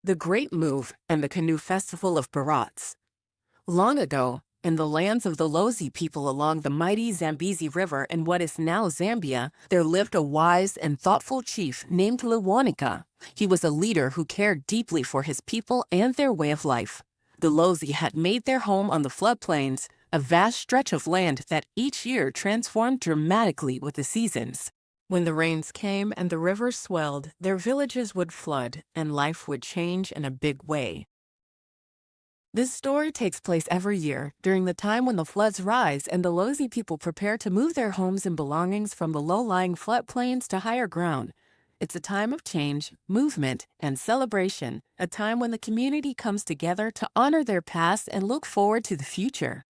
The Great Move and the Canoe Festival of Barotse. Long ago, in the lands of the Lozi people along the mighty Zambezi River in what is now Zambia, there lived a wise and thoughtful chief named Lewanika. He was a leader who cared deeply for his people and their way of life. The Lozi had made their home on the floodplains, a vast stretch of land that each year transformed dramatically with the seasons. When the rains came and the rivers swelled, their villages would flood and life would change in a big way. This story takes place every year during the time when the floods rise and the Lozi people prepare to move their homes and belongings from the low-lying floodplains to higher ground. It's a time of change, movement, and celebration, a time when the community comes together to honor their past and look forward to the future.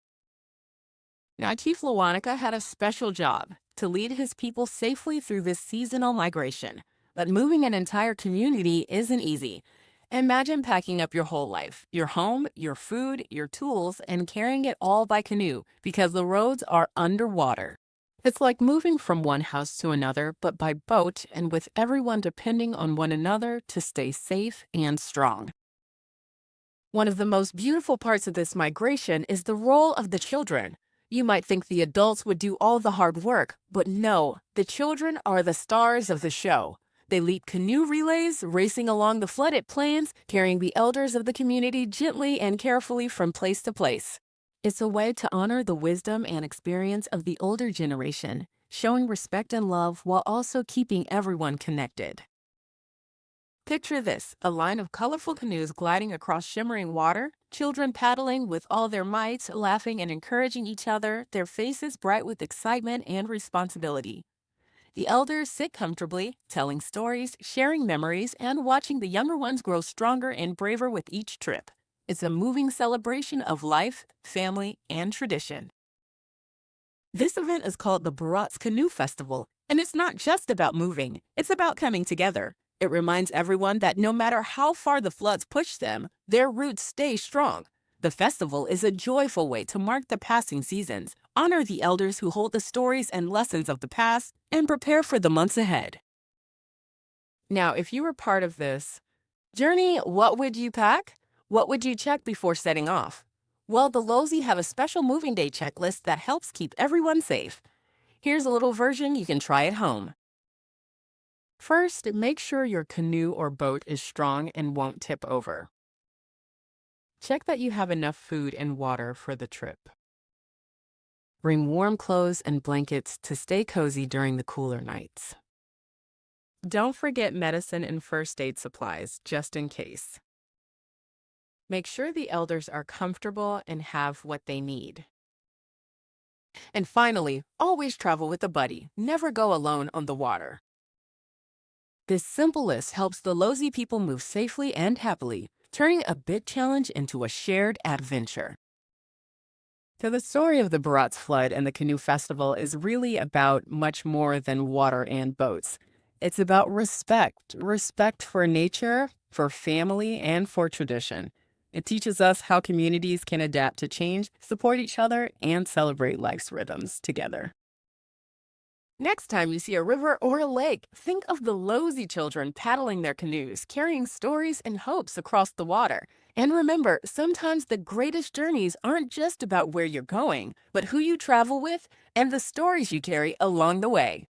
Now, Chief Lewanika had a special job to lead his people safely through this seasonal migration. But moving an entire community isn't easy. Imagine packing up your whole life, your home, your food, your tools, and carrying it all by canoe because the roads are underwater. It's like moving from one house to another, but by boat and with everyone depending on one another to stay safe and strong. One of the most beautiful parts of this migration is the role of the children. You might think the adults would do all the hard work, but no, the children are the stars of the show. They lead canoe relays, racing along the flooded plains, carrying the elders of the community gently and carefully from place to place. It's a way to honor the wisdom and experience of the older generation, showing respect and love while also keeping everyone connected. Picture this, a line of colorful canoes gliding across shimmering water, children paddling with all their might, laughing and encouraging each other, their faces bright with excitement and responsibility. The elders sit comfortably, telling stories, sharing memories, and watching the younger ones grow stronger and braver with each trip. It's a moving celebration of life, family, and tradition. This event is called the Barotse Canoe Festival, and it's not just about moving, it's about coming together. It reminds everyone that no matter how far the floods push them, their roots stay strong. The festival is a joyful way to mark the passing seasons, honor the elders who hold the stories and lessons of the past, and prepare for the months ahead. Now, if you were part of this journey, what would you pack? What would you check before setting off? Well, the Lozi have a special moving day checklist that helps keep everyone safe. Here's a little version you can try at home. First, make sure your canoe or boat is strong and won't tip over. Check that you have enough food and water for the trip. Bring warm clothes and blankets to stay cozy during the cooler nights. Don't forget medicine and first aid supplies, just in case. Make sure the elders are comfortable and have what they need. And finally, always travel with a buddy. Never go alone on the water. This simple list helps the Lozi people move safely and happily, turning a big challenge into a shared adventure. So the story of the Barotse flood and the Canoe Festival is really about much more than water and boats. It's about respect for nature, for family, and for tradition. It teaches us how communities can adapt to change, support each other, and celebrate life's rhythms together. Next time you see a river or a lake, think of the Lozi children paddling their canoes, carrying stories and hopes across the water. And remember, sometimes the greatest journeys aren't just about where you're going, but who you travel with and the stories you carry along the way.